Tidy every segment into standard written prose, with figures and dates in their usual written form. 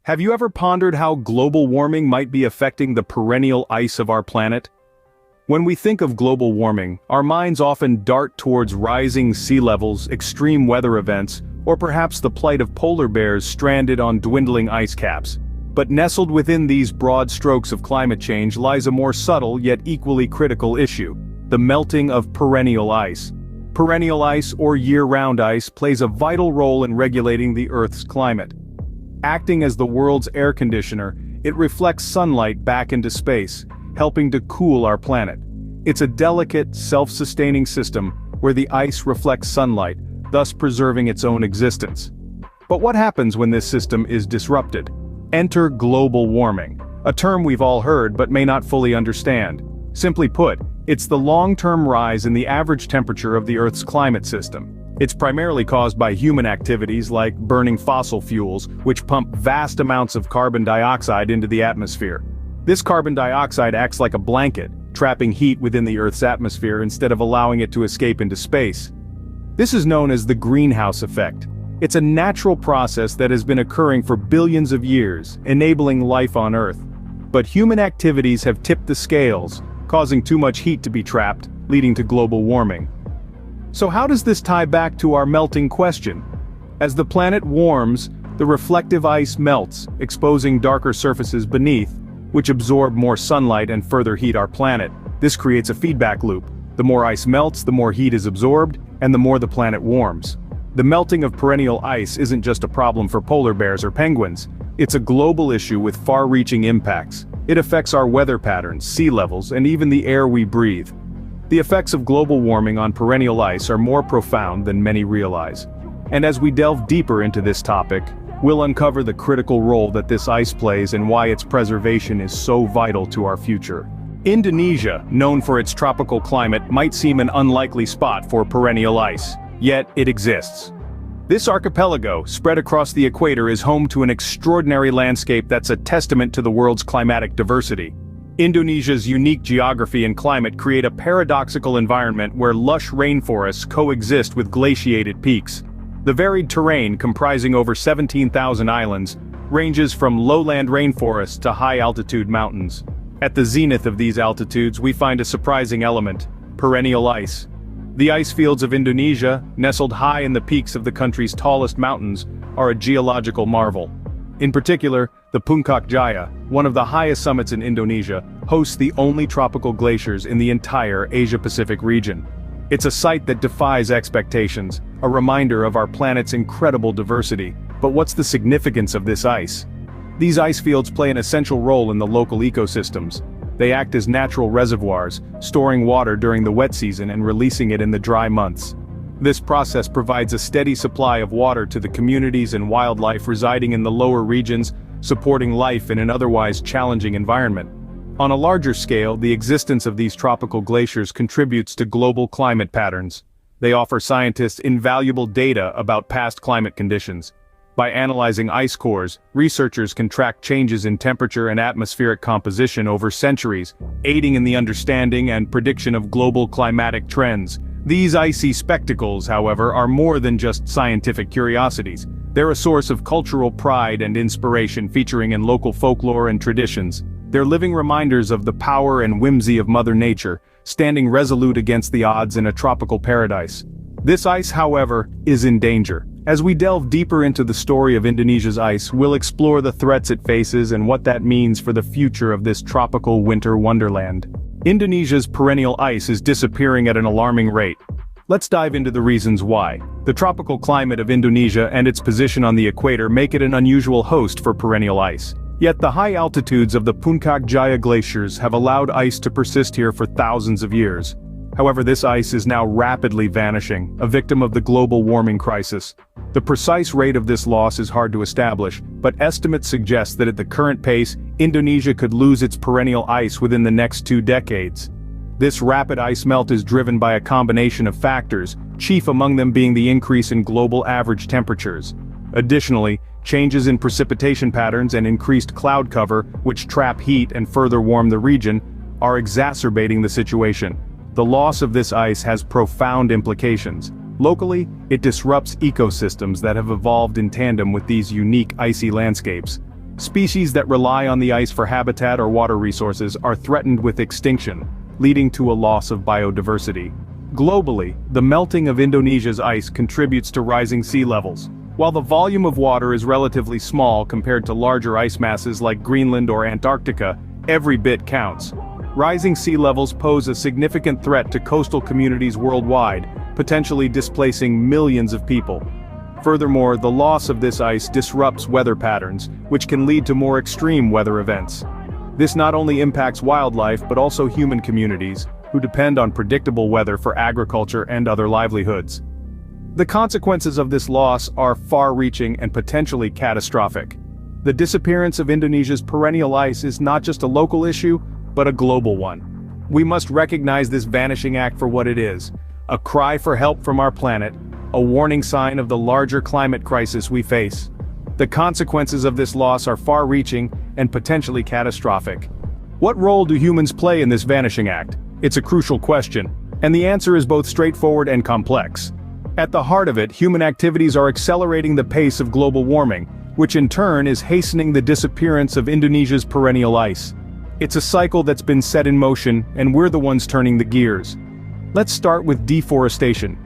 Have you ever pondered how global warming might be affecting the perennial ice of our planet? When we think of global warming, our minds often dart towards rising sea levels, extreme weather events, or perhaps the plight of polar bears stranded on dwindling ice caps. But nestled within these broad strokes of climate change lies a more subtle yet equally critical issue: the melting of perennial ice. Perennial ice, or year-round ice, plays a vital role in regulating the Earth's climate. Acting as the world's air conditioner, it reflects sunlight back into space, helping to cool our planet. It's a delicate, self-sustaining system where the ice reflects sunlight, thus preserving its own existence. But what happens when this system is disrupted? Enter global warming, a term we've all heard but may not fully understand. Simply put, it's the long-term rise in the average temperature of the Earth's climate system. It's primarily caused by human activities like burning fossil fuels, which pump vast amounts of carbon dioxide into the atmosphere. This carbon dioxide acts like a blanket, trapping heat within the Earth's atmosphere instead of allowing it to escape into space. This is known as the greenhouse effect. It's a natural process that has been occurring for billions of years, enabling life on Earth. But human activities have tipped the scales, causing too much heat to be trapped, leading to global warming. So how does this tie back to our melting question? As the planet warms, the reflective ice melts, exposing darker surfaces beneath, which absorb more sunlight and further heat our planet. This creates a feedback loop. The more ice melts, the more heat is absorbed, and the more the planet warms. The melting of perennial ice isn't just a problem for polar bears or penguins. It's a global issue with far-reaching impacts. It affects our weather patterns, sea levels, and even the air we breathe. The effects of global warming on perennial ice are more profound than many realize. And as we delve deeper into this topic, we'll uncover the critical role that this ice plays and why its preservation is so vital to our future. Indonesia, known for its tropical climate, might seem an unlikely spot for perennial ice, yet it exists. This archipelago, spread across the equator, is home to an extraordinary landscape that's a testament to the world's climatic diversity. Indonesia's unique geography and climate create a paradoxical environment where lush rainforests coexist with glaciated peaks. The varied terrain, comprising over 17,000 islands, ranges from lowland rainforests to high-altitude mountains. At the zenith of these altitudes, we find a surprising element: perennial ice. The ice fields of Indonesia, nestled high in the peaks of the country's tallest mountains, are a geological marvel. In particular, the Puncak Jaya, one of the highest summits in Indonesia, hosts the only tropical glaciers in the entire Asia-Pacific region. It's a sight that defies expectations, a reminder of our planet's incredible diversity. But what's the significance of this ice? These ice fields play an essential role in the local ecosystems. They act as natural reservoirs, storing water during the wet season and releasing it in the dry months. This process provides a steady supply of water to the communities and wildlife residing in the lower regions, supporting life in an otherwise challenging environment. On a larger scale, the existence of these tropical glaciers contributes to global climate patterns. They offer scientists invaluable data about past climate conditions. By analyzing ice cores, researchers can track changes in temperature and atmospheric composition over centuries, aiding in the understanding and prediction of global climatic trends. These icy spectacles, however, are more than just scientific curiosities. They're a source of cultural pride and inspiration, featuring in local folklore and traditions. They're living reminders of the power and whimsy of Mother Nature, standing resolute against the odds in a tropical paradise. This ice, however, is in danger. As we delve deeper into the story of Indonesia's ice, we'll explore the threats it faces and what that means for the future of this tropical winter wonderland. Indonesia's perennial ice is disappearing at an alarming rate. Let's dive into the reasons why. The tropical climate of Indonesia and its position on the equator make it an unusual host for perennial ice. Yet the high altitudes of the Puncak Jaya glaciers have allowed ice to persist here for thousands of years. However, this ice is now rapidly vanishing, a victim of the global warming crisis. The precise rate of this loss is hard to establish, but estimates suggest that at the current pace, Indonesia could lose its perennial ice within the next 2 decades. This rapid ice melt is driven by a combination of factors, chief among them being the increase in global average temperatures. Additionally, changes in precipitation patterns and increased cloud cover, which trap heat and further warm the region, are exacerbating the situation. The loss of this ice has profound implications. Locally, it disrupts ecosystems that have evolved in tandem with these unique icy landscapes. Species that rely on the ice for habitat or water resources are threatened with extinction, leading to a loss of biodiversity. Globally, the melting of Indonesia's ice contributes to rising sea levels. While the volume of water is relatively small compared to larger ice masses like Greenland or Antarctica, every bit counts. Rising sea levels pose a significant threat to coastal communities worldwide, potentially displacing millions of people. Furthermore, the loss of this ice disrupts weather patterns, which can lead to more extreme weather events. This not only impacts wildlife but also human communities, who depend on predictable weather for agriculture and other livelihoods. The consequences of this loss are far-reaching and potentially catastrophic. The disappearance of Indonesia's perennial ice is not just a local issue, but a global one. We must recognize this vanishing act for what it is: a cry for help from our planet, a warning sign of the larger climate crisis we face. The consequences of this loss are far-reaching and potentially catastrophic. What role do humans play in this vanishing act? It's a crucial question, and the answer is both straightforward and complex. At the heart of it, human activities are accelerating the pace of global warming, which in turn is hastening the disappearance of Indonesia's perennial ice. It's a cycle that's been set in motion, and we're the ones turning the gears. Let's start with deforestation.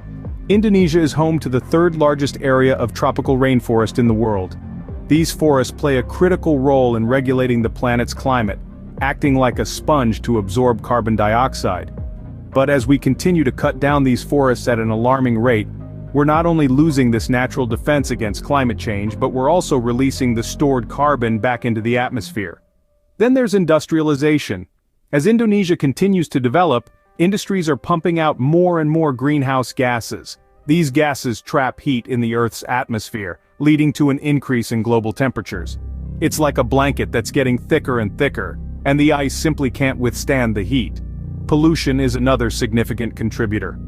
Indonesia is home to the third largest area of tropical rainforest in the world. These forests play a critical role in regulating the planet's climate, acting like a sponge to absorb carbon dioxide. But as we continue to cut down these forests at an alarming rate, we're not only losing this natural defense against climate change, but we're also releasing the stored carbon back into the atmosphere. Then there's industrialization. As Indonesia continues to develop, industries are pumping out more and more greenhouse gases. These gases trap heat in the Earth's atmosphere, leading to an increase in global temperatures. It's like a blanket that's getting thicker and thicker, and the ice simply can't withstand the heat. Pollution is another significant contributor.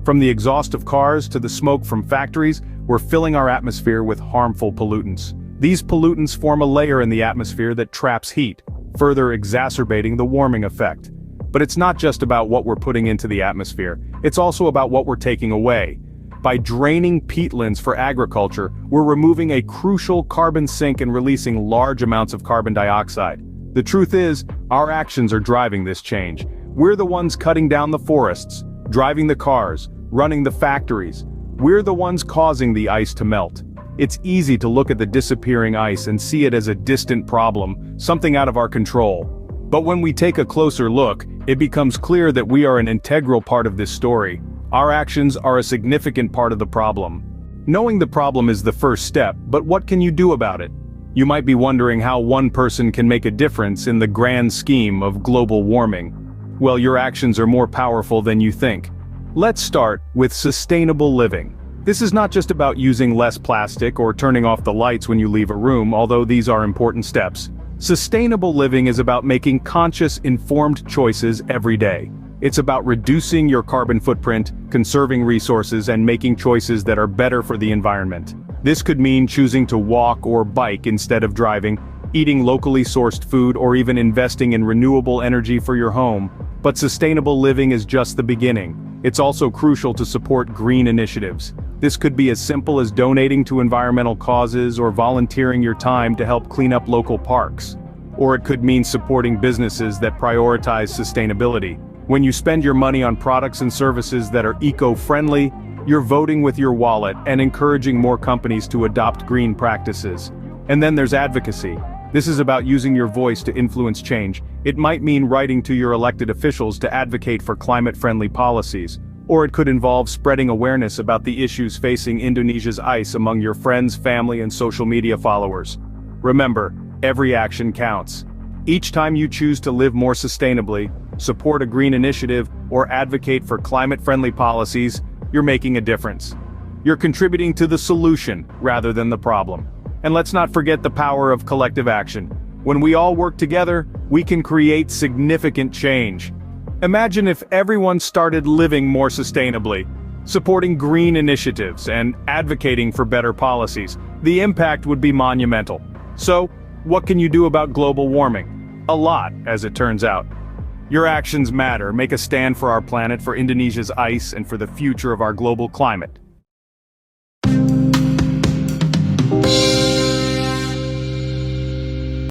From the exhaust of cars to the smoke from factories, we're filling our atmosphere with harmful pollutants. These pollutants form a layer in the atmosphere that traps heat, further exacerbating the warming effect. But it's not just about what we're putting into the atmosphere, it's also about what we're taking away. By draining peatlands for agriculture, we're removing a crucial carbon sink and releasing large amounts of carbon dioxide. The truth is, our actions are driving this change. We're the ones cutting down the forests, driving the cars, running the factories. We're the ones causing the ice to melt. It's easy to look at the disappearing ice and see it as a distant problem, something out of our control. But when we take a closer look, it becomes clear that we are an integral part of this story. Our actions are a significant part of the problem. Knowing the problem is the first step, but what can you do about it? You might be wondering how one person can make a difference in the grand scheme of global warming. Well, your actions are more powerful than you think. Let's start with sustainable living. This is not just about using less plastic or turning off the lights when you leave a room, although these are important steps. Sustainable living is about making conscious, informed choices every day. It's about reducing your carbon footprint, conserving resources, and making choices that are better for the environment. This could mean choosing to walk or bike instead of driving, eating locally sourced food, or even investing in renewable energy for your home. But sustainable living is just the beginning. It's also crucial to support green initiatives. This could be as simple as donating to environmental causes or volunteering your time to help clean up local parks. Or it could mean supporting businesses that prioritize sustainability. When you spend your money on products and services that are eco-friendly, you're voting with your wallet and encouraging more companies to adopt green practices. And then there's advocacy. This is about using your voice to influence change. It might mean writing to your elected officials to advocate for climate-friendly policies. Or it could involve spreading awareness about the issues facing Indonesia's ice among your friends, family, and social media followers. Remember, every action counts. Each time you choose to live more sustainably, support a green initiative, or advocate for climate-friendly policies, you're making a difference. You're contributing to the solution rather than the problem. And let's not forget the power of collective action. When we all work together, we can create significant change. Imagine if everyone started living more sustainably, supporting green initiatives, and advocating for better policies. The impact would be monumental. So, what can you do about global warming? A lot, as it turns out. Your actions matter. Make a stand for our planet, for Indonesia's ice, and for the future of our global climate.